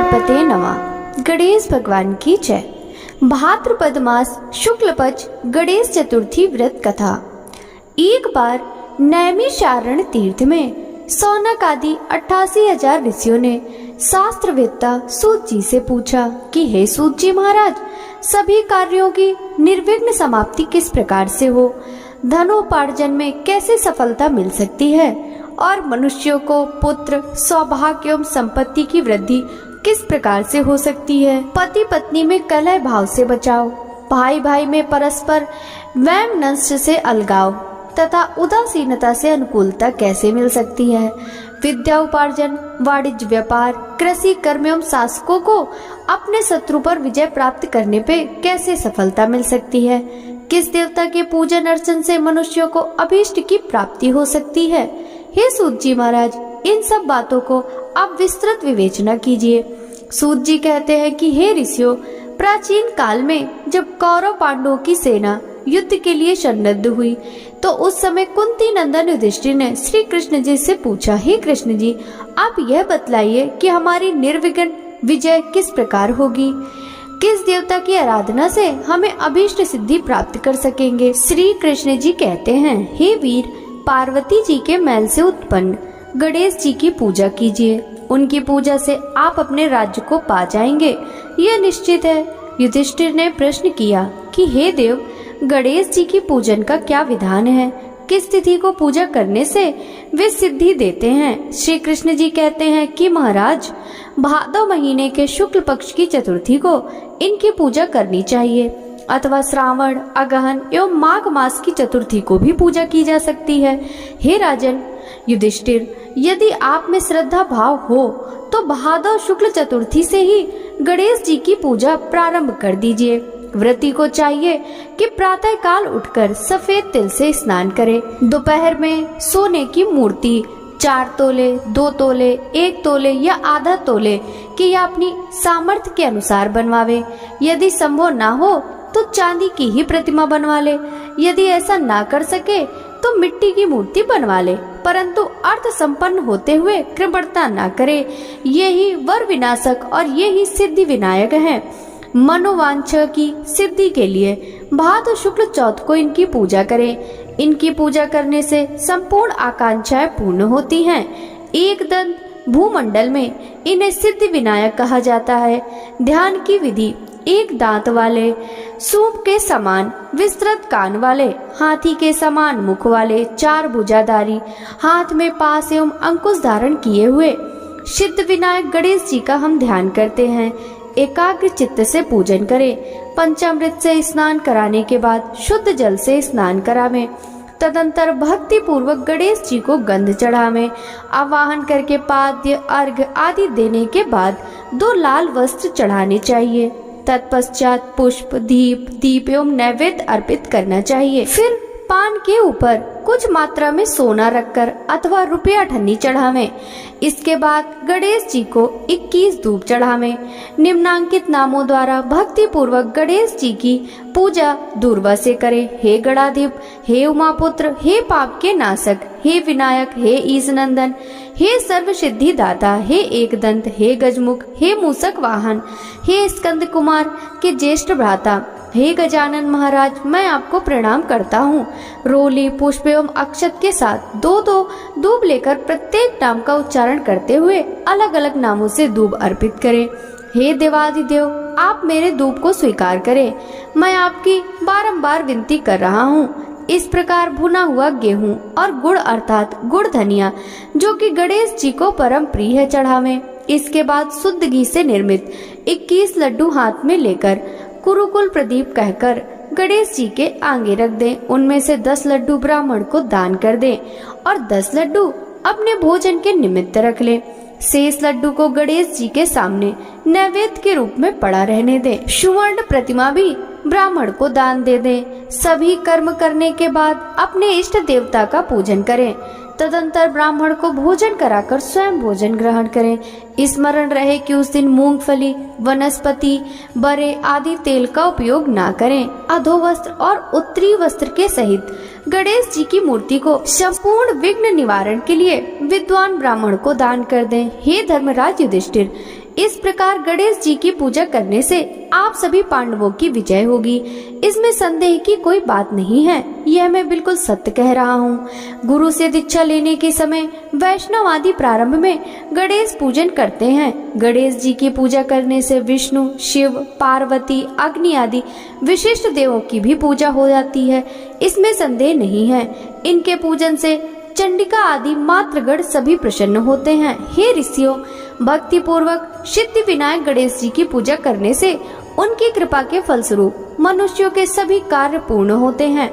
गणपते नमः। गणेश भगवान की जय। भाद्रपद मास शुक्ल पक्ष गणेश चतुर्थी व्रत कथा। एक बार नैमिषारण्य तीर्थ में सौनक आदि 88,000 ऋषियों ने शास्त्रवेत्ता सूत जी से पूछा कि हे सूत जी महाराज, सभी कार्यों की निर्विघ्न समाप्ति किस प्रकार से हो, धनोपार्जन में कैसे सफलता मिल सकती है और मनुष्यों को पुत्र, सौभाग्य एवं संपत्ति की वृद्धि किस प्रकार से हो सकती है। पति पत्नी में कलह भाव से बचाव, भाई भाई में परस्पर वैम नष्ट से अलगाव तथा उदासीनता से अनुकूलता कैसे मिल सकती है। विद्या उपार्जन, वाणिज्य व्यापार, कृषि कर्म एवं शासकों को अपने शत्रु पर विजय प्राप्त करने पे कैसे सफलता मिल सकती है। किस देवता के पूजन अर्चन से मनुष्यों को अभीष्ट की प्राप्ति हो सकती है। हे सूत जी महाराज, इन सब बातों को आप विस्तृत विवेचना कीजिए। सूत जी कहते हैं कि हे ऋषियों, प्राचीन काल में जब कौरव पांडवों की सेना युद्ध के लिए सन्नद्ध हुई तो उस समय कुंती नंदन युधिष्ठिर ने श्री कृष्ण जी से पूछा, हे कृष्ण जी, आप यह बतलाइए कि हमारी निर्विघ्न विजय किस प्रकार होगी, किस देवता की आराधना से हमें अभीष्ट सिद्धि प्राप्त कर सकेंगे। श्री कृष्ण जी कहते हैं, हे वीर, पार्वती जी के मैल से उत्पन्न गणेश जी की पूजा कीजिए, उनकी पूजा से आप अपने राज्य को पा जाएंगे, यह निश्चित है। युधिष्ठिर ने प्रश्न किया कि हे देव, गणेश जी की पूजन का क्या विधान है, किस तिथि को पूजा करने से वे सिद्धि देते हैं। श्री कृष्ण जी कहते हैं कि महाराज, भादव महीने के शुक्ल पक्ष की चतुर्थी को इनकी पूजा करनी चाहिए, अथवा श्रावण, अगहन एवं माघ मास की चतुर्थी को भी पूजा की जा सकती है। हे राजन युधिष्ठिर, यदि आप में श्रद्धा भाव हो तो भादव शुक्ल चतुर्थी से ही गणेश जी की पूजा प्रारंभ कर दीजिए। व्रती को चाहिए कि प्रातः काल उठकर सफेद तिल से स्नान करे, दोपहर में सोने की मूर्ति 4 तोले, 2 तोले, 1 तोले या आधा तोले की या अपनी सामर्थ्य के अनुसार बनवावे। यदि संभव ना हो तो चांदी की ही प्रतिमा बनवा ले। यदि ऐसा ना कर सके तो मिट्टी की मूर्ति बनवा ले, परंतु अर्थ संपन्न होते हुए कृपणता ना करे। यही वर विनाशक और यही सिद्धि विनायक है। मनोवांछा की सिद्धि के लिए भाद्र शुक्ल चौथ को इनकी पूजा करें। इनकी पूजा करने से संपूर्ण आकांक्षाएं पूर्ण होती हैं। एक दंत भूमंडल में इन्हें सिद्धि विनायक कहा जाता है। ध्यान की विधि, एक दांत वाले, सूप के समान विस्तृत कान वाले, हाथी के समान मुख वाले, 4 भुजाधारी, हाथ में पास एवं अंकुश धारण किए हुए सिद्ध विनायक गणेश जी का हम ध्यान करते हैं। एकाग्र चित्त से पूजन करें। पंचामृत से स्नान कराने के बाद शुद्ध जल से स्नान करावें। तदंतर भक्ति पूर्वक गणेश जी को गंध चढ़ावें। आवाहन करके पाद्य, अर्घ्य आदि देने के बाद 2 लाल वस्त्र चढ़ाने चाहिए। तत्पश्चात पुष्प, दीप एवं नैवेद्य अर्पित करना चाहिए। फिर पान के ऊपर कुछ मात्रा में सोना रखकर अथवा रुपया ठन्नी चढ़ावें। इसके बाद गणेश जी को 21 धूप चढ़ावें। निम्नांकित नामों द्वारा भक्ति पूर्वक गणेश जी की पूजा दूर्वा से करें। हे गणाधिप, हे उमापुत्र, हे पाप के नाशक, हे विनायक, हे ईशनंदन, हे सर्व सिद्धि दाता, हे एकदंत, हे गजमुख, हे मूषक वाहन, हे स्कंद कुमार के ज्येष्ठ भ्राता, हे गजानन महाराज, मैं आपको प्रणाम करता हूँ। रोली, पुष्प एवं अक्षत के साथ 2-2 दूब लेकर प्रत्येक नाम का उच्चारण करते हुए अलग अलग नामों से दूब अर्पित करें। हे देवादिदेव, आप मेरे दूब को स्वीकार करें, मैं आपकी बारंबार विनती कर रहा हूँ। इस प्रकार भुना हुआ गेहूं और गुड़ अर्थात गुड़ धनिया, जो कि गणेश जी को परम प्रिय है, चढ़ावें। इसके बाद शुद्ध घी से निर्मित 21 लड्डू हाथ में लेकर कुरुकुल प्रदीप कहकर गणेश जी के आगे रख दें। उनमें से 10 लड्डू ब्राह्मण को दान कर दें और 10 लड्डू अपने भोजन के निमित्त रख लें। शेष लड्डू को गणेश जी के सामने नैवेद्य के रूप में पड़ा रहने दें। सुवर्ण प्रतिमा भी ब्राह्मण को दान दे दें। सभी कर्म करने के बाद अपने इष्ट देवता का पूजन करें। तदंतर ब्राह्मण को भोजन कराकर स्वयं भोजन ग्रहण करें। स्मरण रहे कि उस दिन मूंगफली, वनस्पति, बरे आदि तेल का उपयोग ना करें। अधोवस्त्र और उत्तरी वस्त्र के सहित गणेश जी की मूर्ति को संपूर्ण विघ्न निवारण के लिए विद्वान ब्राह्मण को दान कर दें। हे धर्मराज युधिष्ठिर, इस प्रकार गणेश जी की पूजा करने से आप सभी पांडवों की विजय होगी, इसमें संदेह की कोई बात नहीं है। यह मैं बिल्कुल सत्य कह रहा हूँ। गुरु से दीक्षा लेने के समय वैष्णव आदि प्रारंभ में गणेश पूजन करते हैं। गणेश जी की पूजा करने से विष्णु, शिव, पार्वती, अग्नि आदि विशिष्ट देवों की भी पूजा हो जाती है, इसमें संदेह नहीं है। इनके पूजन से चंडिका आदि मातृगण सभी प्रसन्न होते हैं। हे ऋषियों, भक्ति पूर्वक सिद्धि विनायक गणेश जी की पूजा करने से उनकी कृपा के फलस्वरूप मनुष्यों के सभी कार्य पूर्ण होते हैं।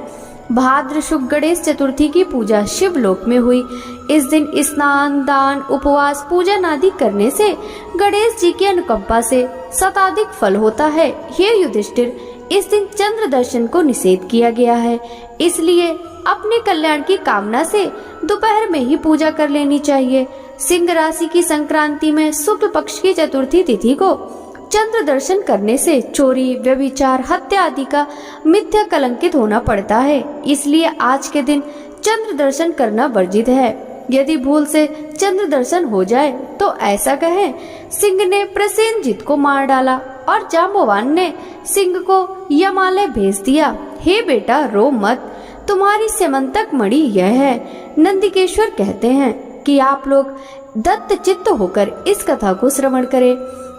भाद्र शुक्ल गणेश चतुर्थी की पूजा शिवलोक में हुई। इस दिन स्नान, दान, उपवास, पूजन आदि करने से गणेश जी की अनुकंपा से शताधिक फल होता है। हे युधिष्ठिर, इस दिन चंद्र दर्शन को निषेध किया गया है, इसलिए अपने कल्याण की कामना से दोपहर में ही पूजा कर लेनी चाहिए। सिंह राशि की संक्रांति में शुक्ल पक्ष की चतुर्थी तिथि को चंद्र दर्शन करने से चोरी, व्यभिचार, हत्या आदि का मिथ्या कलंकित होना पड़ता है, इसलिए आज के दिन चंद्र दर्शन करना वर्जित है। यदि भूल से चंद्र दर्शन हो जाए तो ऐसा कहें, सिंह ने प्रसेनजित को मार डाला और जांबवान ने सिंह को यमालय भेज दिया। हे बेटा, रो मत, तुम्हारी सेमंतक मणि यह है। नंदिकेश्वर कहते हैं कि आप लोग दत्त चित्त होकर इस कथा को श्रवण करें।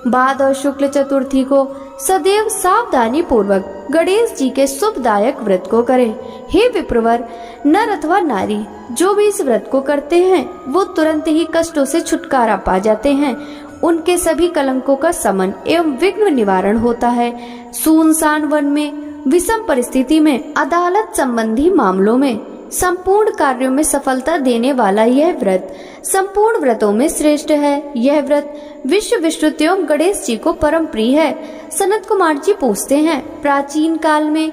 भाद्र शुक्ल चतुर्थी को सदैव सावधानी पूर्वक गणेश जी के शुभदायक व्रत को करें। हे विप्रवर, नर अथवा नारी जो भी इस व्रत को करते हैं वो तुरंत ही कष्टों से छुटकारा पा जाते हैं। उनके सभी कलंकों का समन एवं विघ्न निवारण होता है। सुनसान वन में विषम परिस्थिति में अदालत संबंधी मामलों में संपूर्ण कार्यों में सफलता देने वाला यह व्रत संपूर्ण व्रतों में श्रेष्ठ है। यह व्रत विश्व विश्रुत एवं गणेश जी को परम प्रिय है। सनत कुमार जी पूछते हैं, प्राचीन काल में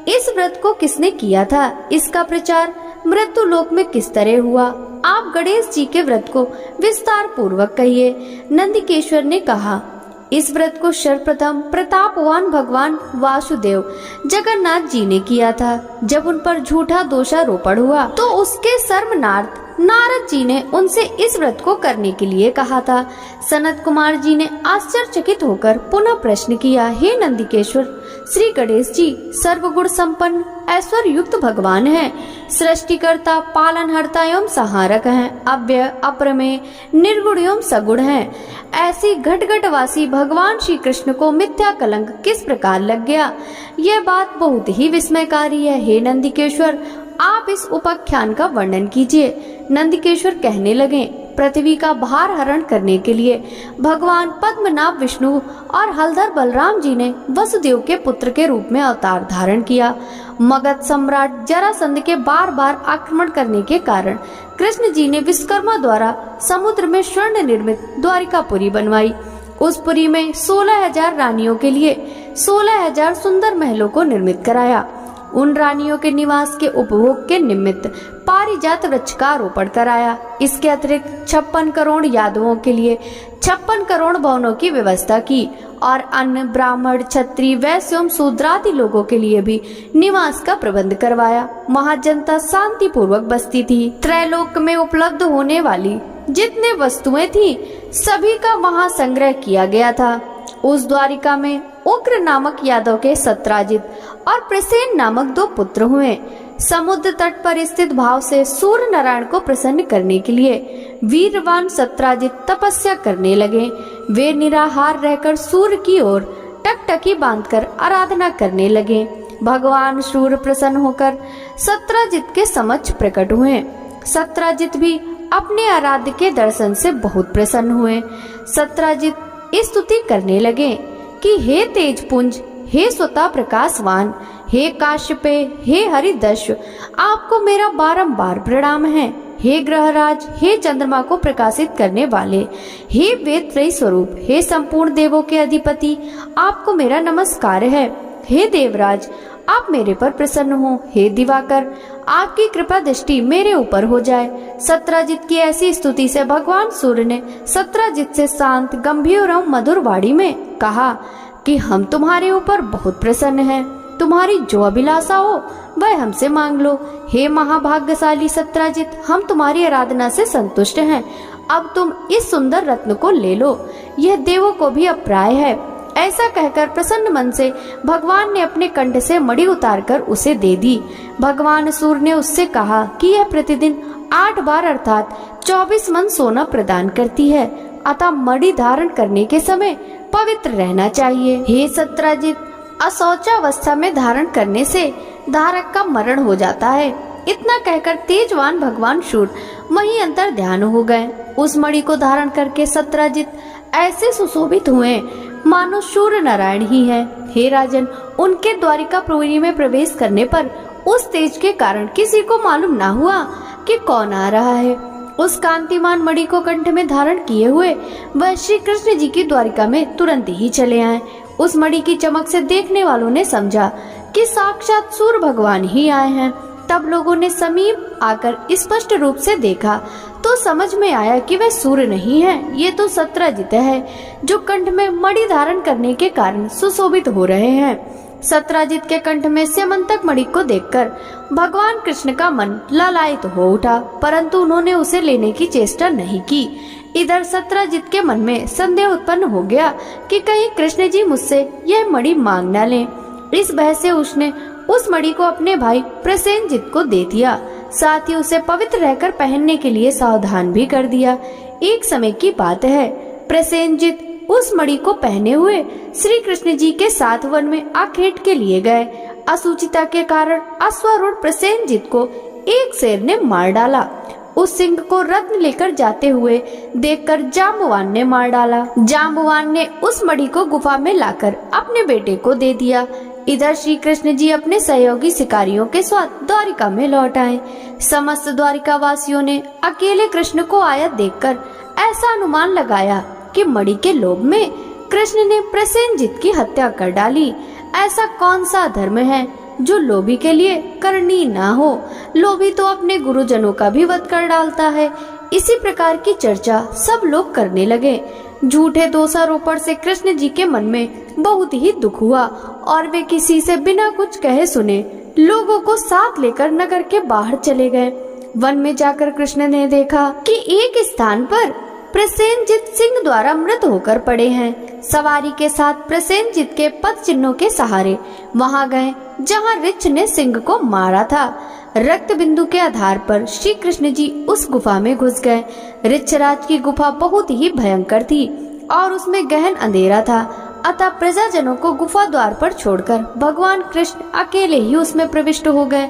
इस व्रत को किसने किया था? इसका प्रचार मृत्यु लोक में किस तरह हुआ? आप गणेश जी के व्रत को विस्तार पूर्वक कहिए। नंदिकेश्वर ने कहा, इस व्रत को सर्वप्रथम प्रतापवान भगवान वासुदेव जगन्नाथ जी ने किया था। जब उन पर झूठा दोषारोपण हुआ तो उसके सर्वनार्थ नारद जी ने उनसे इस व्रत को करने के लिए कहा था। सनत कुमार जी ने आश्चर्यचकित होकर पुनः प्रश्न किया, हे नंदिकेश्वर, श्री गणेश जी सर्वगुण संपन्न ऐश्वर्य युक्त भगवान हैं, सृष्टिकर्ता, पालनहर्ता एवं संहारक हैं, अव्यय, अप्रमेय, निर्गुण एवं सगुण हैं। ऐसी घटघटवासी भगवान श्री कृष्ण को मिथ्या कलंक किस प्रकार लग गया? यह बात बहुत ही विस्मयकारी है। हे नंदिकेश्वर, आप इस उपाख्यान का वर्णन कीजिए। नंदिकेश्वर कहने लगे, पृथ्वी का भार हरण करने के लिए भगवान पद्मनाभ विष्णु और हलधर बलराम जी ने वसुदेव के पुत्र के रूप में अवतार धारण किया। मगध सम्राट जरासंध के बार बार आक्रमण करने के कारण कृष्ण जी ने विश्वकर्मा द्वारा समुद्र में स्वर्ण निर्मित द्वारिकापुरी बनवाई। उस पुरी में 16,000 रानियों के लिए 16,000 सुंदर महलों को निर्मित कराया। उन रानियों के निवास के उपभोग के निमित्त पारिजात वृक्ष का आरोपण कराया। इसके अतिरिक्त 56 करोड़ यादवों के लिए 56 करोड़ भवनों की व्यवस्था की और अन्य ब्राह्मण, क्षत्रिय, वैश्य एवं शूद्रादि लोगों के लिए भी निवास का प्रबंध करवाया। महाजनता शांति पूर्वक बसती थी। त्रैलोक में उपलब्ध होने वाली जितने वस्तुएं थी सभी का वहां संग्रह किया गया था। उस द्वारिका में उग्र नामक यादव के सत्राजित और प्रसेन नामक 2 पुत्र हुए। समुद्र तट पर स्थित भाव से सूर्य नारायण को प्रसन्न करने के लिए वीरवान सत्राजित तपस्या करने लगे। वे निराहार रहकर सूर्य की ओर टकटकी बांधकर आराधना करने लगे। भगवान सूर्य प्रसन्न होकर सत्राजित के समक्ष प्रकट हुए। सत्राजित भी अपने आराध्य के दर्शन से बहुत प्रसन्न हुए। सत्राजित स्तुति करने लगे कि हे तेजपुंज, हे स्वतः प्रकाशवान, हे काश्यपे, हे हरिदश, आपको मेरा बारंबार प्रणाम है। हे ग्रहराज, हे चंद्रमा को प्रकाशित करने वाले, हे वेद त्रय स्वरूप, हे संपूर्ण देवों के अधिपति, आपको मेरा नमस्कार है। हे देवराज, आप मेरे पर प्रसन्न हो। हे दिवाकर, आपकी कृपा दृष्टि मेरे ऊपर हो जाए। सत्राजित की ऐसी स्तुति से भगवान सूर्य ने सत्राजित से शांत, गंभीर और मधुर वाणी में कहा कि हम तुम्हारे ऊपर बहुत प्रसन्न हैं। तुम्हारी जो अभिलाषा हो वह हमसे मांग लो। हे महाभाग्यशाली सत्राजित, हम तुम्हारी आराधना से संतुष्ट हैं। अब तुम इस सुंदर रत्न को ले लो, यह देवों को भी अप्राय है। ऐसा कहकर प्रसन्न मन से भगवान ने अपने कंठ से मणि उतारकर उसे दे दी। भगवान सूर्य ने उससे कहा कि यह प्रतिदिन 8 बार अर्थात 24 मन सोना प्रदान करती है, अतः मणि धारण करने के समय पवित्र रहना चाहिए। हे सत्राजित, अशौचावस्था में धारण करने से धारक का मरण हो जाता है। इतना कहकर तेजवान भगवान सूर्य वहीं अंतर ध्यान हो गए। उस मणि को धारण करके सत्राजित ऐसे सुशोभित हुए मानो सूर्य नारायण ही है। हे राजन, उनके द्वारिकापुरी में प्रवेश करने पर उस तेज के कारण किसी को मालूम ना हुआ कि कौन आ रहा है। उस कांतिमान मणि को कंठ में धारण किए हुए वह श्री कृष्ण जी की द्वारिका में तुरंत ही चले आए। उस मणि की चमक से देखने वालों ने समझा कि साक्षात सूर्य भगवान ही आए हैं। तब लोगों ने समीप आकर स्पष्ट रूप से देखा तो समझ में आया कि वह सूर्य नहीं है, ये तो सत्राजित है, जो कंठ में मणि धारण करने के कारण सुशोभित हो रहे हैं। सत्राजित के कंठ में स्यमंतक मणि को देखकर भगवान कृष्ण का मन लालायित हो उठा, परंतु उन्होंने उसे लेने की चेष्टा नहीं की। इधर सत्राजित के मन में संदेह उत्पन्न हो गया कि कहीं कृष्ण जी मुझसे यह मणि मांग न लें। इस भय से उसने उस मणि को अपने भाई प्रसेनजित को दे दिया, साथ ही उसे पवित्र रहकर पहनने के लिए सावधान भी कर दिया। एक समय की बात है, प्रसेनजित उस मणि को पहने हुए श्री कृष्ण जी के साथ वन में आखेट के लिए गए। असुचिता के कारण अश्वारूढ़ प्रसेनजित को एक शेर ने मार डाला। उस सिंह को रत्न लेकर जाते हुए देखकर जाम्बवान ने मार डाला। जाम्बवान ने उस मणि को गुफा में लाकर अपने बेटे को दे दिया। इधर श्री कृष्ण जी अपने सहयोगी शिकारियों के साथ द्वारिका में लौट आए। समस्त द्वारिका वासियों ने अकेले कृष्ण को आया देखकर ऐसा अनुमान लगाया कि मणि के लोभ में कृष्ण ने प्रसेनजित की हत्या कर डाली। ऐसा कौन सा धर्म है जो लोभी के लिए करनी ना हो। लोभी तो अपने गुरुजनों का भी वध कर डालता है। इसी प्रकार की चर्चा सब लोग करने लगे। झूठे दोषारोपण से कृष्ण जी के मन में बहुत ही दुख हुआ और वे किसी से बिना कुछ कहे सुने लोगों को साथ लेकर नगर के बाहर चले गए। वन में जाकर कृष्ण ने देखा कि एक स्थान पर प्रसेनजित सिंह द्वारा मृत होकर पड़े हैं। सवारी के साथ प्रसेनजित के पद चिन्हों के सहारे वहां गए जहां ऋक्ष ने सिंह को मारा था। रक्त बिंदु के आधार पर श्री कृष्ण जी उस गुफा में घुस गए। ऋक्षराज की गुफा बहुत ही भयंकर थी और उसमें गहन अंधेरा था, अतः प्रजाजनों को गुफा द्वार पर छोड़कर भगवान कृष्ण अकेले ही उसमें प्रविष्ट हो गए।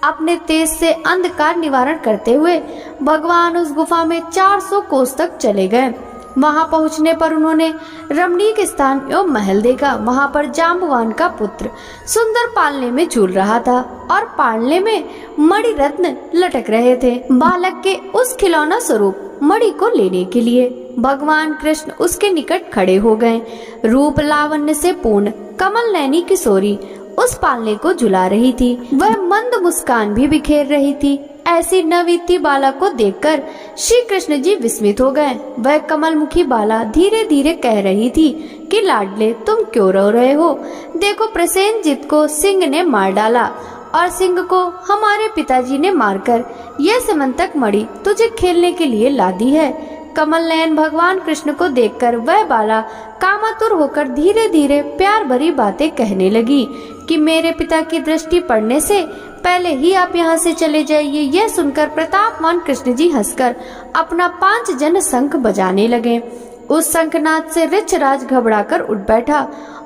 अपने तेज से अंधकार निवारण करते हुए भगवान उस गुफा में 400 कोस तक चले गए। वहां पहुंचने पर उन्होंने रमणीक स्थान एवं महल देखा। वहां पर जाम्बवान का पुत्र सुंदर पालने में झूल रहा था और पालने में मणि रत्न लटक रहे थे। बालक के उस खिलौना स्वरूप मणि को लेने के लिए भगवान कृष्ण उसके निकट खड़े हो गए। रूप लावण्य से पूर्ण कमल नैनी किशोरी उस पालने को झुला रही थी। वह मंद मुस्कान भी बिखेर रही थी। ऐसी नवनीति बाला को देखकर श्री कृष्ण जी विस्मित हो गए। वह कमल मुखी बाला धीरे धीरे कह रही थी कि लाडले, तुम क्यों रो रहे हो? देखो, प्रसेनजित को सिंह ने मार डाला और सिंह को हमारे पिताजी ने मारकर यह समंतक मणि तुझे खेलने के लिए ला दी है। कमल नयन भगवान कृष्ण को देखकर वह बाला कामातुर होकर धीरे धीरे प्यार भरी बातें कहने लगी कि मेरे पिता की दृष्टि पड़ने से पहले ही आप यहाँ से चले जाइए। यह सुनकर प्रतापवान कृष्ण जी हंसकर अपना 5 जन शंख बजाने लगे। उस शंखनाद से ऋक्षराज घबराकर उठ बैठा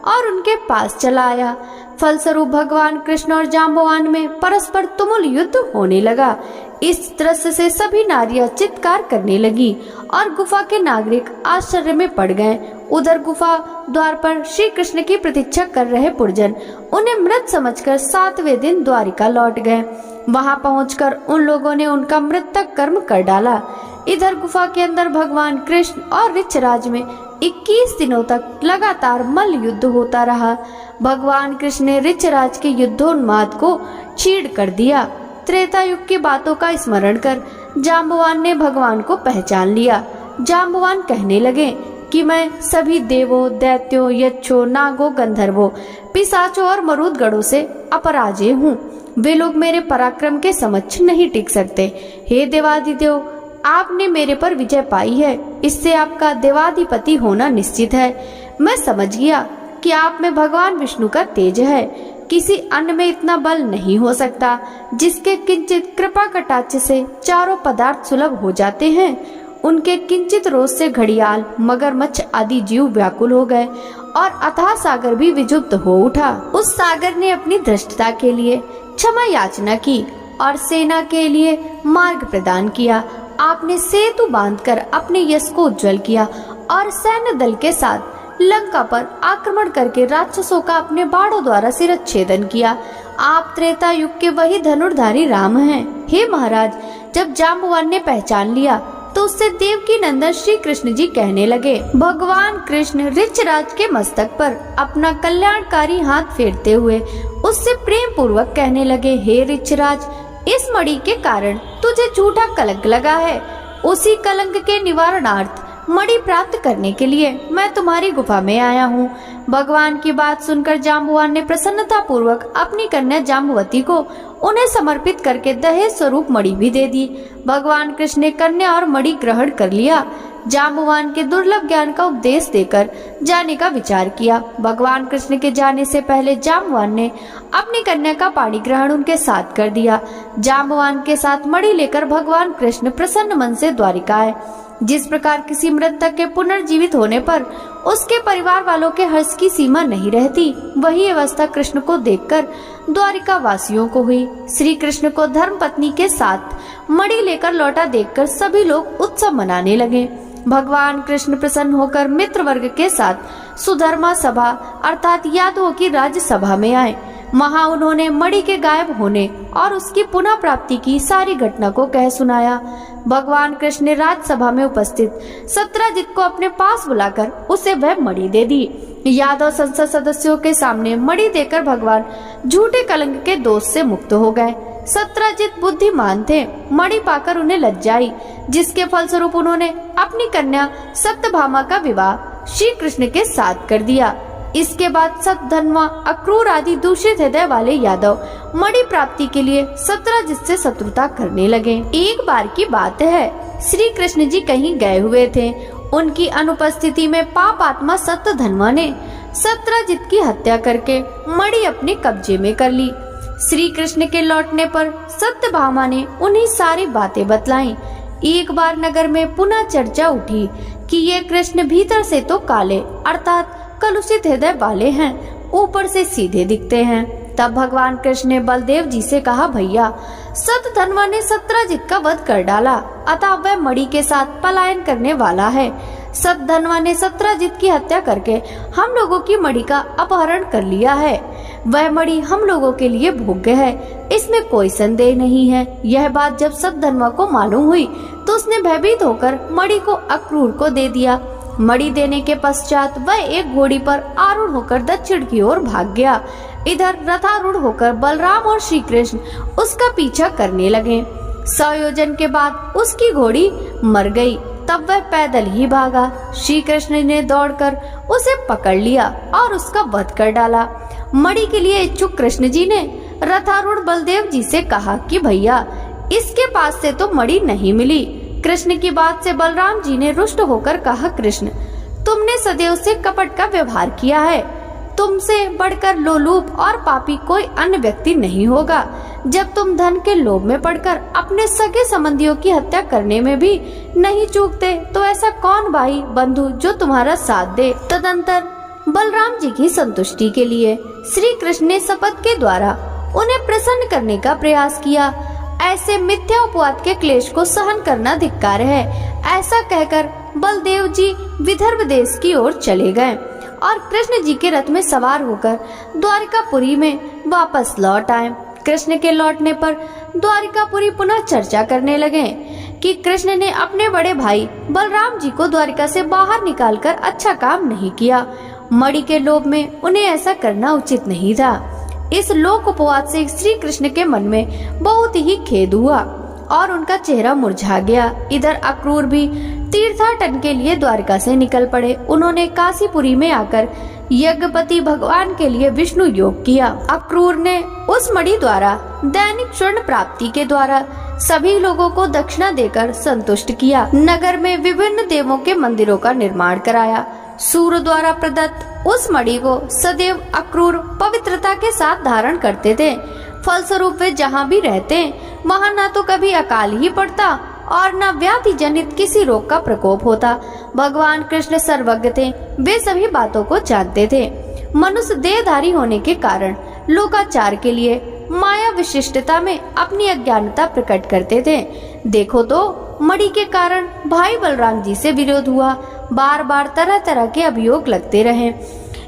और उनके पास चला आया। फलस्वरूप भगवान कृष्ण और जाम्बवान में परस्पर तुमुल युद्ध होने लगा। इस दृश्य से सभी नारियां चित्कार करने लगी और गुफा के नागरिक आश्चर्य में पड़ गए। उधर गुफा द्वार पर श्री कृष्ण की प्रतीक्षा कर रहे पुरजन उन्हें मृत समझकर 7वें दिन द्वारिका लौट गए। वहां पहुंचकर उन लोगों ने उनका मृतक कर्म कर डाला। इधर गुफा के अंदर भगवान कृष्ण और ऋक्षराज में 21 दिनों तक लगातार मल्ल युद्ध होता रहा। भगवान कृष्ण ने ऋक्षराज के युद्धोन्माद को चीड़ कर दिया। त्रेता युग की बातों का स्मरण कर जाम्बवान ने भगवान को पहचान लिया। जाम्बवान कहने लगे, कि मैं सभी देवों, दैत्यों, यक्षों, नागों, गंधर्वों, पिशाचों और मरुदगणों से अपराजेय हूँ। वे लोग मेरे पराक्रम के समक्ष नहीं टिक सकते। हे देवादिदेव, आपने मेरे पर विजय पाई है, इससे आपका देवाधिपति होना निश्चित है। मैं समझ गया कि आप में भगवान विष्णु का तेज है। किसी अन्य में इतना बल नहीं हो सकता, जिसके किंचित कृपा कटाक्ष से चारों पदार्थ सुलभ हो जाते हैं। उनके किंचित रोष से घड़ियाल, मगरमच्छ आदि जीव व्याकुल हो गए और अथाह सागर भी विजुक्त हो उठा। उस सागर ने अपनी धृष्टता के लिए क्षमा याचना की और सेना के लिए मार्ग प्रदान किया। आपने सेतु बांधकर अपने यश को उज्जवल किया और सैन्य दल के साथ लंका पर आक्रमण करके राक्षसों का अपने बाणों द्वारा शिरच्छेदन किया। आप त्रेता युग के वही धनुर्धारी राम हैं। हे महाराज, जब जाम्बवान ने पहचान लिया तो उससे देवकी नंदन श्री कृष्ण जी कहने लगे। भगवान कृष्ण ऋचराज के मस्तक पर अपना कल्याणकारी हाथ फेरते हुए उससे प्रेम पूर्वक कहने लगे, हे ऋचराज, इस मणि के कारण तुझे झूठा कलंक लगा है। उसी कलंक के निवारणार्थ मणि प्राप्त करने के लिए मैं तुम्हारी गुफा में आया हूँ। भगवान की बात सुनकर जाम्बवान ने प्रसन्नता पूर्वक अपनी कन्या जाम्बवती को उन्हें समर्पित करके दहेज स्वरूप मणि भी दे दी। भगवान कृष्ण ने कन्या और मणि ग्रहण कर लिया। जाम्बवान के दुर्लभ ज्ञान का उपदेश देकर जाने का विचार किया। भगवान कृष्ण के जाने से पहले जाम्बवान ने अपनी कन्या का पाणी ग्रहण उनके साथ कर दिया। जाम्बवान के साथ मणि लेकर भगवान कृष्ण प्रसन्न मन से द्वारिका आए। जिस प्रकार किसी मृतक के पुनर्जीवित होने पर उसके परिवार वालों के हर्ष की सीमा नहीं रहती, वही अवस्था कृष्ण को देखकर द्वारिका वासियों को हुई। श्री कृष्ण को धर्म पत्नी के साथ मणि लेकर लौटा देखकर सभी लोग उत्सव मनाने लगे। भगवान कृष्ण प्रसन्न होकर मित्र वर्ग के साथ सुधर्मा सभा अर्थात यादवों की राज्य सभा में आए। वहाँ उन्होंने मणि के गायब होने और उसकी पुनः प्राप्ति की सारी घटना को कह सुनाया। भगवान कृष्ण ने राजसभा में उपस्थित सत्रजित को अपने पास बुलाकर उसे वह मणि दे दी। यादव संसद सदस्यों के सामने मणि देकर भगवान झूठे कलंक के दोष से मुक्त हो गए। सत्रजित बुद्धिमान थे। मणि पाकर उन्हें लज्जा आई, जिसके फलस्वरूप उन्होंने अपनी कन्या सत्यभामा का विवाह श्री कृष्ण के साथ कर दिया। इसके बाद सतधन्वा, अक्रूर आदि दूषित हृदय वाले यादव मणि प्राप्ति के लिए सत्रजित से शत्रुता करने लगे। एक बार की बात है, श्री कृष्ण जी कहीं गए हुए थे। उनकी अनुपस्थिति में पाप आत्मा सतधन्वा ने सत्रजित की हत्या करके मणि अपने कब्जे में कर ली। श्री कृष्ण के लौटने पर सत्यभामा ने उन्हें सारी बातें बतलाई। एक बार नगर में पुनः चर्चा उठी कि ये कृष्ण भीतर से तो काले अर्थात कलुषित हृदय वाले हैं, ऊपर से सीधे दिखते हैं। तब भगवान कृष्ण ने बलदेव जी से कहा, भैया, सतधन्वा ने सत्रजित का वध कर डाला, अतः वह मणि के साथ पलायन करने वाला है। सतधन्वा ने सत्रजित की हत्या करके हम लोगों की मणि का अपहरण कर लिया है। वह मणि हम लोगों के लिए भोग्य है, इसमें कोई संदेह नहीं है। यह बात जब सतधन्वा को मालूम हुई तो उसने भयभीत होकर मणि को अक्रूर को दे दिया। मणि देने के पश्चात वह एक घोड़ी पर आरूढ़ होकर दक्षिण की ओर भाग गया। इधर रथारूढ़ होकर बलराम और श्री कृष्ण उसका पीछा करने लगे। 100 योजन के बाद उसकी घोड़ी मर गई। तब वह पैदल ही भागा। श्री कृष्ण ने दौड़कर उसे पकड़ लिया और उसका वध कर डाला। मणि के लिए इच्छुक कृष्ण जी ने रथारूढ़ बलदेव जी से कहा कि भैया, इसके पास से तो मणि नहीं मिली। कृष्ण की बात से बलराम जी ने रुष्ट होकर कहा, कृष्ण, तुमने सदैव से कपट का व्यवहार किया है। तुमसे बढ़कर लोलूप और पापी कोई अन्य व्यक्ति नहीं होगा। जब तुम धन के लोभ में पड़कर अपने सगे संबंधियों की हत्या करने में भी नहीं चूकते, तो ऐसा कौन भाई बंधु जो तुम्हारा साथ दे। तदंतर बलराम जी की संतुष्टि के लिए श्री कृष्ण ने शपथ के द्वारा उन्हें प्रसन्न करने का प्रयास किया। ऐसे मिथ्या उपवाद के क्लेश को सहन करना धिक्कार है। ऐसा कहकर बलदेव जी विदर्भ देश की ओर चले गए और कृष्ण जी के रथ में सवार होकर द्वारिकापुरी में वापस लौट आए। कृष्ण के लौटने पर द्वारिकापुरी पुनः चर्चा करने लगे कि कृष्ण ने अपने बड़े भाई बलराम जी को द्वारिका से बाहर निकालकर अच्छा काम नहीं किया। मणि के लोभ में उन्हें ऐसा करना उचित नहीं था। इस लोक उपवाद से श्री कृष्ण के मन में बहुत ही खेद हुआ और उनका चेहरा मुरझा गया। इधर अक्रूर भी तीर्थाटन के लिए द्वारका से निकल पड़े। उन्होंने काशीपुरी में आकर यज्ञपति भगवान के लिए विष्णु योग किया। अक्रूर ने उस मणि द्वारा दैनिक स्वर्ण प्राप्ति के द्वारा सभी लोगों को दक्षिणा देकर संतुष्ट किया। नगर में विभिन्न देवों के मंदिरों का निर्माण कराया। सूर्य द्वारा प्रदत्त उस मणि को सदैव अक्रूर पवित्रता के साथ धारण करते थे। फलस्वरूप वे जहाँ भी रहते वहाँ न तो कभी अकाल ही पड़ता और न व्याधि जनित किसी रोग का प्रकोप होता। भगवान कृष्ण सर्वज्ञ थे, वे सभी बातों को जानते थे। मनुष्य देहधारी होने के कारण लोकाचार के लिए माया विशिष्टता में अपनी अज्ञानता प्रकट करते थे। देखो तो मणि के कारण भाई बलराम जी से विरोध हुआ। बार बार तरह तरह के अभियोग लगते रहे।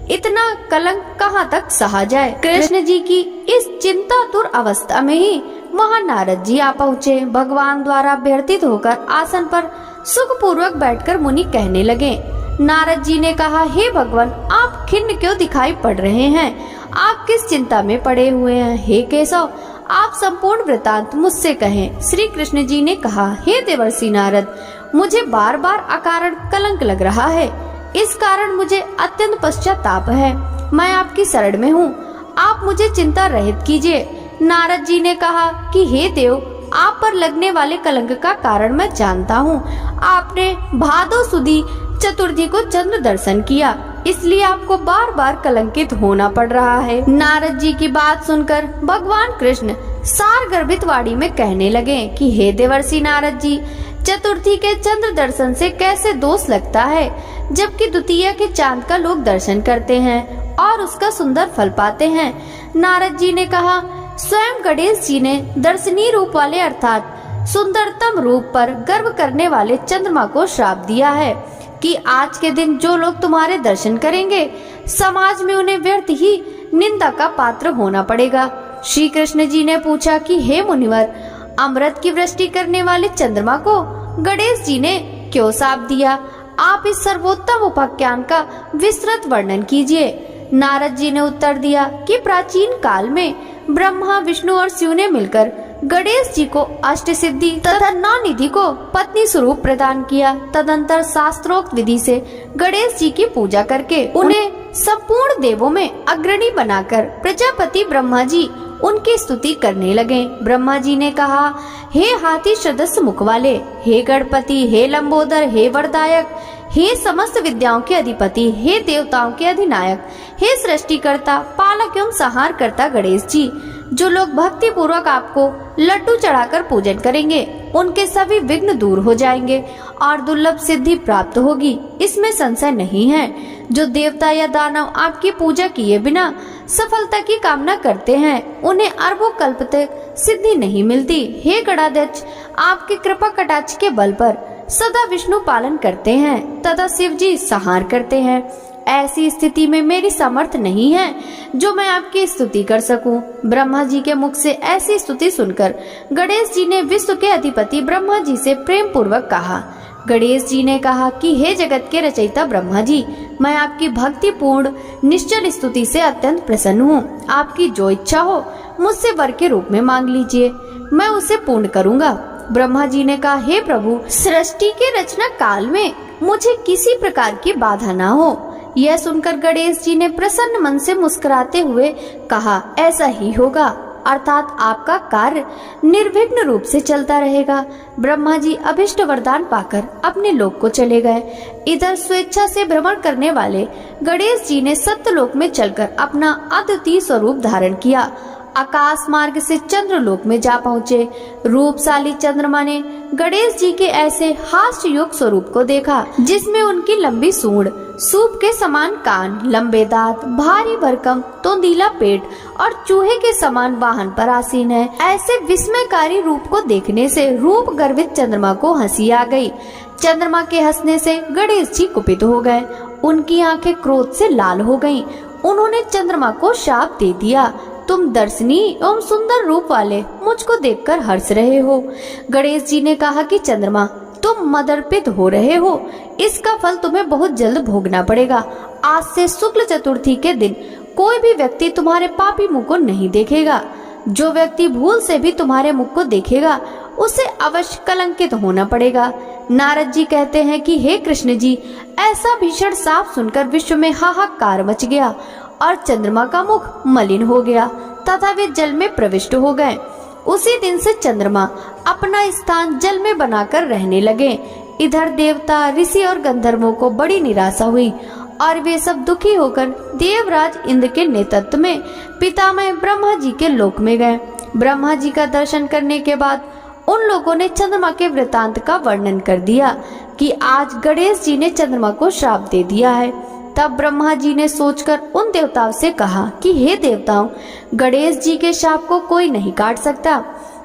इतना कलंक कहाँ तक सहा जाए। कृष्ण जी की इस चिंतातुर अवस्था में ही वहाँ नारद जी आ पहुँचे। भगवान द्वारा अभ्यर्थित होकर आसन पर सुख पूर्वक बैठकर मुनि कहने लगे। नारद जी ने कहा, हे भगवान, आप खिन्न क्यों दिखाई पड़ रहे हैं? आप किस चिंता में पड़े हुए हैं? हे केशव, आप संपूर्ण वृतांत मुझसे कहें। श्री कृष्ण जी ने कहा, हे देवर्षि नारद, मुझे बार बार अकारण कलंक लग रहा है। इस कारण मुझे अत्यंत पश्चाताप है। मैं आपकी शरण में हूँ, आप मुझे चिंता रहित कीजिए। नारद जी ने कहा कि हे देव, आप पर लगने वाले कलंक का कारण मैं जानता हूँ। आपने भादो सुदी चतुर्थी को चंद्र दर्शन किया, इसलिए आपको बार बार कलंकित होना पड़ रहा है। नारद जी की बात सुनकर भगवान कृष्ण सार गर्भित वाणी में कहने लगे कि हे देवर्षि नारद जी, चतुर्थी के चंद्र दर्शन से कैसे दोष लगता है, जबकि द्वितीया के चांद का लोग दर्शन करते हैं और उसका सुंदर फल पाते हैं। नारद जी ने कहा, स्वयं गणेश जी ने दर्शनीय रूप वाले अर्थात सुंदरतम रूप पर गर्व करने वाले चंद्रमा को श्राप दिया है कि आज के दिन जो लोग तुम्हारे दर्शन करेंगे, समाज में उन्हें व्यर्थ ही निंदा का पात्र होना पड़ेगा। श्री कृष्ण जी ने पूछा कि हे मुनिवर, अमृत की वृष्टि करने वाले चंद्रमा को गणेश जी ने क्यों शाप दिया? आप इस सर्वोत्तम उपाख्यान का विस्तृत वर्णन कीजिए। नारद जी ने उत्तर दिया कि प्राचीन काल में ब्रह्मा, विष्णु और शिव ने मिलकर गणेश जी को अष्ट सिद्धि तथा नौ निधि को पत्नी स्वरूप प्रदान किया। तदंतर शास्त्रोक्त विधि से गणेश जी की पूजा करके उन्हें संपूर्ण देवों में अग्रणी बनाकर प्रजापति ब्रह्मा जी उनकी स्तुति करने लगे। ब्रह्मा जी ने कहा, हे हाथी सदस्य मुख वाले, हे गणपति, हे लंबोदर, हे वरदायक, हे समस्त विद्याओं के अधिपति, हे देवताओं के अधिनायक, हे सृष्टिकर्ता, पालक एवं संहार करता गणेश जी, जो लोग भक्ति पूर्वक आपको लड्डू चढ़ाकर पूजन करेंगे, उनके सभी विघ्न दूर हो जाएंगे और दुर्लभ सिद्धि प्राप्त होगी, इसमें संशय नहीं है। जो देवता या दानव आपकी पूजा किए बिना सफलता की कामना करते हैं, उन्हें अरबों कल्प तक सिद्धि नहीं मिलती। हे गणाध्यक्ष, आपकी कृपा कटाक्ष के बल पर सदा विष्णु पालन करते हैं तथा शिव जी संहार करते हैं। ऐसी स्थिति में मेरी सामर्थ्य नहीं है जो मैं आपकी स्तुति कर सकूं। ब्रह्मा जी के मुख से ऐसी स्तुति सुनकर गणेश जी ने विश्व के अधिपति ब्रह्मा जी से प्रेम पूर्वक कहा। गणेश जी ने कहा कि हे जगत के रचयिता ब्रह्मा जी, मैं आपकी भक्ति पूर्ण निश्चल स्तुति से अत्यंत प्रसन्न हूँ। आपकी जो इच्छा हो मुझसे वर के रूप में मांग लीजिए, मैं उसे पूर्ण करूँगा। ब्रह्मा जी ने कहा, हे प्रभु, सृष्टि के रचना काल में मुझे किसी प्रकार की बाधा ना हो। यह सुनकर गणेश जी ने प्रसन्न मन से मुस्कुराते हुए कहा, ऐसा ही होगा, अर्थात आपका कार्य निर्विघ्न रूप से चलता रहेगा। ब्रह्मा जी अभिष्ट वरदान पाकर अपने लोक को चले गए। इधर स्वेच्छा से भ्रमण करने वाले गणेश जी ने सत्यलोक में चलकर अपना अद्वितीय स्वरूप धारण किया। आकाश मार्ग से चंद्रलोक में जा पहुँचे। रूपशाली चंद्रमा ने गणेश जी के ऐसे हास्य योग स्वरूप को देखा, जिसमें उनकी लंबी सूंड, सूप के समान कान, लंबे दांत, भारी भरकम तोंदीला पेट और चूहे के समान वाहन पर आसीन है। ऐसे विस्मयकारी रूप को देखने से रूप गर्वित चंद्रमा को हंसी आ गई। चंद्रमा के हंसने से गणेश जी कुपित हो गए। उनकी आंखें क्रोध से लाल हो गईं। उन्होंने चंद्रमा को शाप दे दिया, तुम दर्शनीय एवं सुंदर रूप वाले मुझको देखकर हंस रहे हो। गणेश जी ने कहा कि चंद्रमा, तुम मदर्पित हो रहे हो, इसका फल तुम्हें बहुत जल्द भोगना पड़ेगा। आज से शुक्ल चतुर्थी के दिन कोई भी व्यक्ति तुम्हारे पापी मुख को नहीं देखेगा। जो व्यक्ति भूल से भी तुम्हारे मुख को देखेगा, उसे अवश्य कलंकित होना पड़ेगा। नारद जी कहते हैं कि हे कृष्ण जी, ऐसा भीषण साप सुनकर विश्व में हाहाकार मच गया और चंद्रमा का मुख मलिन हो गया तथा वे जल में प्रविष्ट हो गए। उसी दिन से चंद्रमा अपना स्थान जल में बनाकर रहने लगे। इधर देवता, ऋषि और गंधर्वों को बड़ी निराशा हुई और वे सब दुखी होकर देवराज इंद्र के नेतृत्व में पितामह ब्रह्मा जी के लोक में गए। ब्रह्मा जी का दर्शन करने के बाद उन लोगों ने चंद्रमा के वृतांत का वर्णन कर दिया कि आज गणेश जी ने चंद्रमा को श्राप दे दिया है। तब ब्रह्मा जी ने सोचकर उन देवताओं से कहा कि हे देवताओं, गणेश जी के शाप को कोई नहीं काट सकता,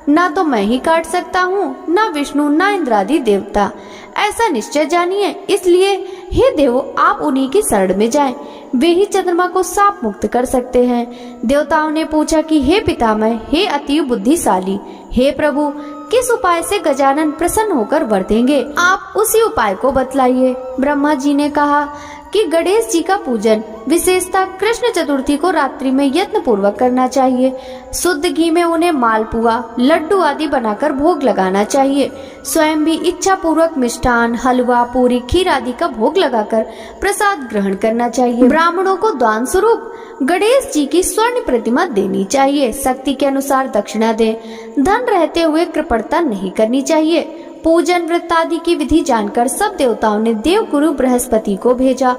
ना तो मैं ही काट सकता हूँ, ना विष्णु, ना इंद्रादि देवता। ऐसा निश्चय जानिए। इसलिए हे देवो, आप उन्हीं की शरण में जाएं, वे ही चंद्रमा को शाप मुक्त कर सकते हैं। देवताओं ने पूछा कि हे पितामह, हे अति बुद्धिशाली, हे प्रभु, किस उपाय से गजानन प्रसन्न होकर वर देंगे? आप उसी उपाय को बतलाइए। ब्रह्मा जी ने कहा कि गणेश जी का पूजन विशेषतः कृष्ण चतुर्थी को रात्रि में यत्न पूर्वक करना चाहिए। शुद्ध घी में उन्हें मालपुआ, लड्डू आदि बनाकर भोग लगाना चाहिए। स्वयं भी इच्छा पूर्वक मिष्ठान, हलवा, पूरी, खीर आदि का भोग लगाकर प्रसाद ग्रहण करना चाहिए। ब्राह्मणों को दान स्वरूप गणेश जी की स्वर्ण प्रतिमा देनी चाहिए। शक्ति के अनुसार दक्षिणा दे। धन रहते हुए कृपणता नहीं करनी चाहिए। पूजन व्रत आदि की विधि जानकर सब देवताओं ने देव गुरु बृहस्पति को भेजा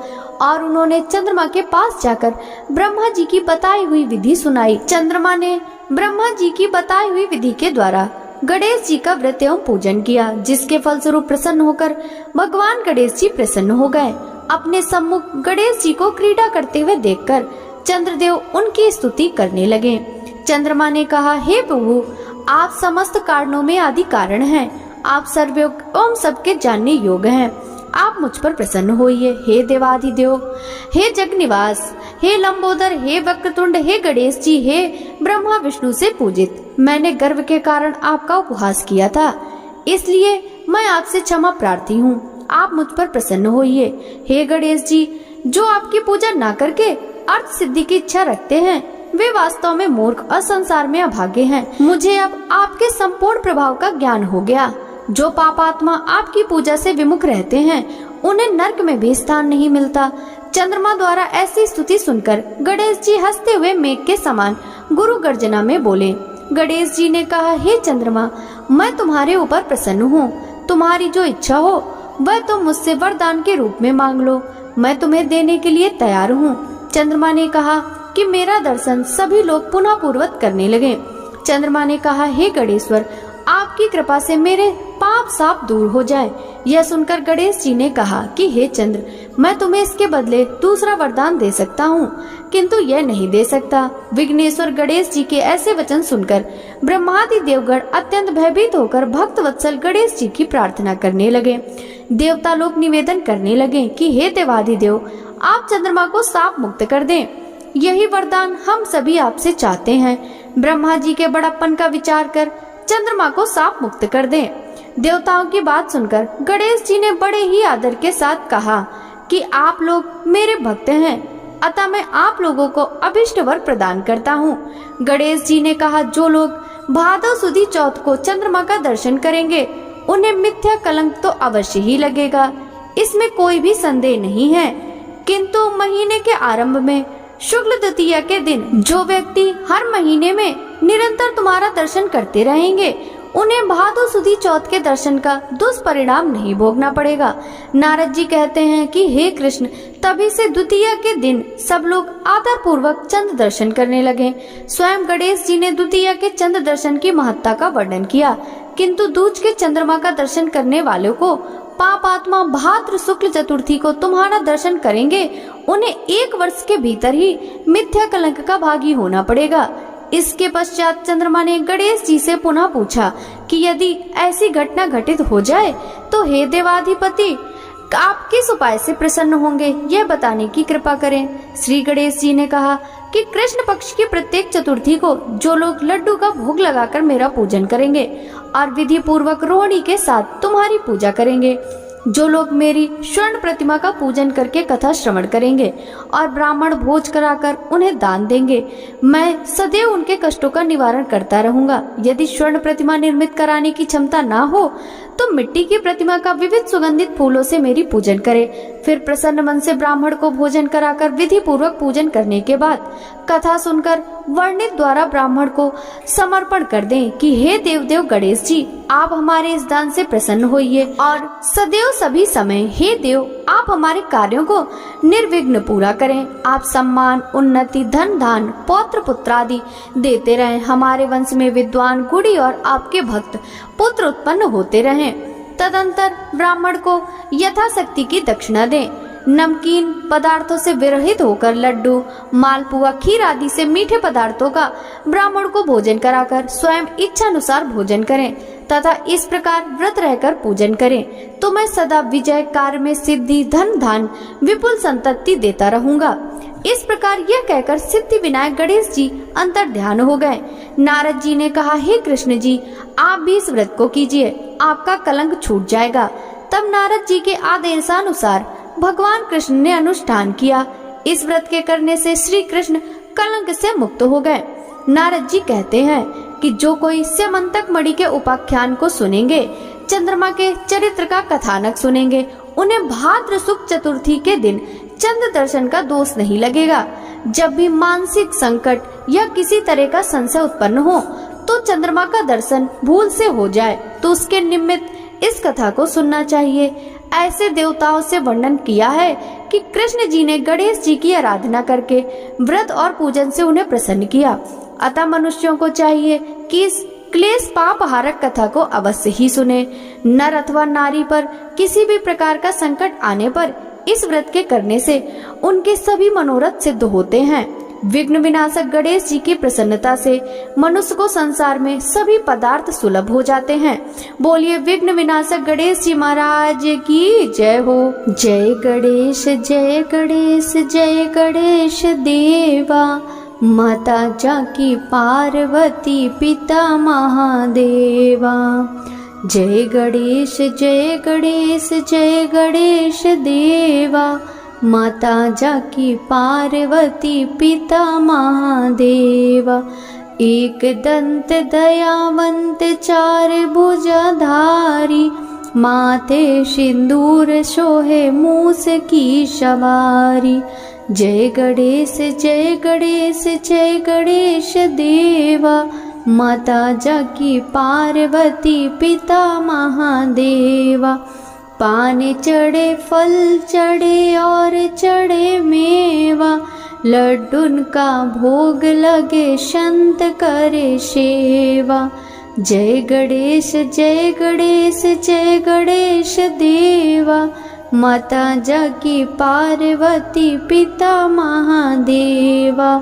और उन्होंने चंद्रमा के पास जाकर ब्रह्मा जी की बताई हुई विधि सुनाई। चंद्रमा ने ब्रह्मा जी की बताई हुई विधि के द्वारा गणेश जी का व्रत एवं पूजन किया, जिसके फलस्वरूप प्रसन्न होकर भगवान गणेश जी प्रसन्न हो गए। अपने सम्मुख गणेश जी को क्रीड़ा करते हुए देखकर चंद्रदेव उनकी स्तुति करने लगे। चंद्रमा ने कहा, हे प्रभु, आप समस्त कारणों में आदि कारण हैं। आप सर्वयोग एवं सबके जानने योग्य हैं। आप मुझ पर प्रसन्न होइए। हे देवाधिदेव, हे जगनिवास, हे लंबोदर, हे वक्रतुंड, हे गणेश जी, हे ब्रह्मा विष्णु से पूजित, मैंने गर्व के कारण आपका उपहास किया था, इसलिए मैं आपसे क्षमा प्रार्थी हूँ। आप मुझ पर प्रसन्न होइए। हे गणेश जी, जो आपकी पूजा ना करके अर्थ सिद्धि की इच्छा रखते हैं, वे वास्तव में मूर्ख और संसार में अभागे हैं। मुझे अब आपके संपूर्ण प्रभाव का ज्ञान हो गया। जो पापात्मा आपकी पूजा से विमुख रहते हैं, उन्हें नरक में भी स्थान नहीं मिलता। चंद्रमा द्वारा ऐसी स्तुति सुनकर गणेश जी हंसते हुए मेघ के समान गुरु गर्जना में बोले। गणेश जी ने कहा, हे चंद्रमा, मैं तुम्हारे ऊपर प्रसन्न हूँ। तुम्हारी जो इच्छा हो वह तुम मुझसे वरदान के रूप में मांग लो, मैं तुम्हें देने के लिए तैयार हूँ। चंद्रमा ने कहा कि मेरा दर्शन सभी लोग पुनः पूर्वत करने लगे। चंद्रमा ने कहा, हे गणेश्वर, आपकी कृपा से मेरे पाप साप दूर हो जाए। यह सुनकर गणेश जी ने कहा कि हे चंद्र, मैं तुम्हें इसके बदले दूसरा वरदान दे सकता हूँ, किंतु यह नहीं दे सकता। विघ्नेश्वर गणेश जी के ऐसे वचन सुनकर ब्रह्मादि देवगण अत्यंत भयभीत होकर भक्त वत्सल गणेश जी की प्रार्थना करने लगे। देवता लोग निवेदन करने लगे कि हे देवाधिदेव, आप चंद्रमा को साप मुक्त कर दें। यही वरदान हम सभी आपसे चाहते हैं। ब्रह्मा जी के बड़प्पन का विचार कर चंद्रमा को साप मुक्त कर दें। देवताओं की बात सुनकर गणेश जी ने बड़े ही आदर के साथ कहा कि आप लोग मेरे भक्त हैं, अतः मैं आप लोगों को अभिष्ट वर प्रदान करता हूँ। गणेश जी ने कहा, जो लोग भादव सुदी चौथ को चंद्रमा का दर्शन करेंगे, उन्हें मिथ्या कलंक तो अवश्य ही लगेगा, इसमें कोई भी संदेह नहीं है। किंतु महीने के आरंभ में शुक्ल द्वितीया के दिन जो व्यक्ति हर महीने में निरंतर तुम्हारा दर्शन करते रहेंगे, उन्हें भादो सुदी चौथ के दर्शन का दुष्परिणाम नहीं भोगना पड़ेगा। नारद जी कहते हैं कि हे कृष्ण, तभी से द्वितीया के दिन सब लोग आदर पूर्वक चंद्र दर्शन करने लगे। स्वयं गणेश जी ने द्वितीया के चंद्र दर्शन की महत्ता का वर्णन किया, किंतु दूज के चंद्रमा का दर्शन करने वालों को पापात्मा भाद्र शुक्ल चतुर्थी को तुम्हारा दर्शन करेंगे, उन्हें 1 वर्ष के भीतर ही मिथ्या कलंक का भागी होना पड़ेगा। इसके पश्चात चंद्रमा ने गणेश जी से पुनः पूछा कि यदि ऐसी घटना घटित हो जाए तो हे देवाधिपति, आप किस उपाय से प्रसन्न होंगे, यह बताने की कृपा करें। श्री गणेश जी ने कहा कि कृष्ण पक्ष की प्रत्येक चतुर्थी को जो लोग लड्डू का भोग लगाकर मेरा पूजन करेंगे और विधि पूर्वक रोहिणी के साथ तुम्हारी पूजा करेंगे, जो लोग मेरी स्वर्ण प्रतिमा का पूजन करके कथा श्रवण करेंगे और ब्राह्मण भोज कराकर उन्हें दान देंगे, मैं सदैव उनके कष्टों का निवारण करता रहूंगा। यदि स्वर्ण प्रतिमा निर्मित कराने की क्षमता ना हो तो मिट्टी की प्रतिमा का विविध सुगंधित फूलों से मेरी पूजन करे। फिर प्रसन्न मन से ब्राह्मण को भोजन कराकर विधि पूर्वक पूजन करने के बाद कथा सुनकर वर्णित द्वारा ब्राह्मण को समर्पण कर दें कि हे देवदेव गणेश जी, आप हमारे इस दान से प्रसन्न होइए और सदैव सभी समय हे देव आप हमारे कार्यों को निर्विघ्न पूरा करें। आप सम्मान, उन्नति, धन धान, पौत्र पुत्र आदि देते रहें। हमारे वंश में विद्वान, गुणी और आपके भक्त पुत्र उत्पन्न होते रहें। तदंतर ब्राह्मण को यथाशक्ति की दक्षिणा दें। नमकीन पदार्थों से विरहित होकर लड्डू, मालपुआ, खीर आदि से मीठे पदार्थों का ब्राह्मण को भोजन कराकर स्वयं इच्छानुसार भोजन करें तथा इस प्रकार व्रत रहकर पूजन करें तो मैं सदा विजय, कार्य में सिद्धि, धन धान, विपुल संतति देता रहूंगा। इस प्रकार यह कहकर सिद्धि विनायक गणेश जी अंतर ध्यान हो गए। नारद जी ने कहा, हे कृष्ण जी, आप भी इस व्रत को कीजिए, आपका कलंक छूट जाएगा। तब नारद जी के आदेशानुसार भगवान कृष्ण ने अनुष्ठान किया। इस व्रत के करने से श्री कृष्ण कलंक से मुक्त हो गए। नारद जी कहते हैं कि जो कोई स्यमंतक मणि के उपाख्यान को सुनेंगे, चंद्रमा के चरित्र का कथानक सुनेंगे, उन्हें भाद्र शुक्ल चतुर्थी के दिन चंद्र दर्शन का दोष नहीं लगेगा। जब भी मानसिक संकट या किसी तरह का संशय उत्पन्न हो तो चंद्रमा का दर्शन भूल से हो जाए तो उसके निमित्त इस कथा को सुनना चाहिए। ऐसे देवताओं से वर्णन किया है कि कृष्ण जी ने गणेश जी की आराधना करके व्रत और पूजन से उन्हें प्रसन्न किया। अतः मनुष्यों को चाहिए कि इस क्लेश पाप हारक कथा को अवश्य ही सुने। नर अथवा नारी पर किसी भी प्रकार का संकट आने पर इस व्रत के करने से उनके सभी मनोरथ सिद्ध होते हैं। विघ्न विनाशक गणेश जी की प्रसन्नता से मनुष्य को संसार में सभी पदार्थ सुलभ हो जाते हैं। बोलिए विघ्न विनाशक गणेश जी महाराज की जय हो। जय गणेश जय गणेश जय गणेश देवा, माता जाकी पार्वती पिता महादेवा। जय गणेश जय गणेश जय गणेश देवा, माता जाकी पार्वती पिता महादेवा। एक दंत दयावंत चार भुजधारी, माथे सिंदूर शोहे मूस की सवारी। जय गणेश जय गणेश जय गणेश देवा, माता जाकी पार्वती पिता महादेवा। पान चढ़े फल चढ़े और चढ़े मेवा, लड्डून का भोग लगे संत करे सेवा। जय गणेश जय गणेश जय गणेश देवा, माता जाकी पार्वती पिता महादेवा।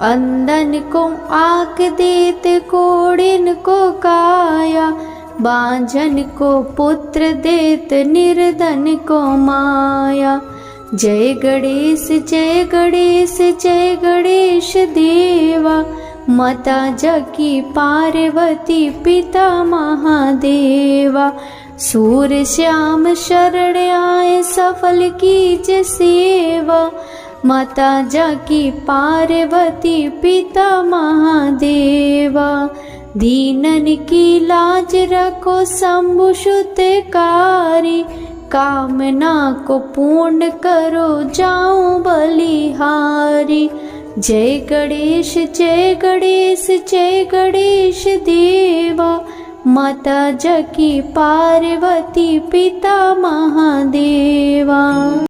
अंधन को आँख देत कोड़िन को काया, बांझन को पुत्र देत निर्धन को माया। जय गणेश जय गणेश जय गणेश देवा, माता जाकी पार्वती पिता महादेवा। सूर्य श्याम शरण आए सफल कीज सेवा, माता जाकी पार्वती पिता महादेवा। दीनन की लाज रखो शंभु सुतकारी, कामना को पूर्ण करो जाओ बलिहारी। जय गणेश जय गणेश जय गणेश देवा, माता जाकी पार्वती पिता महादेवा।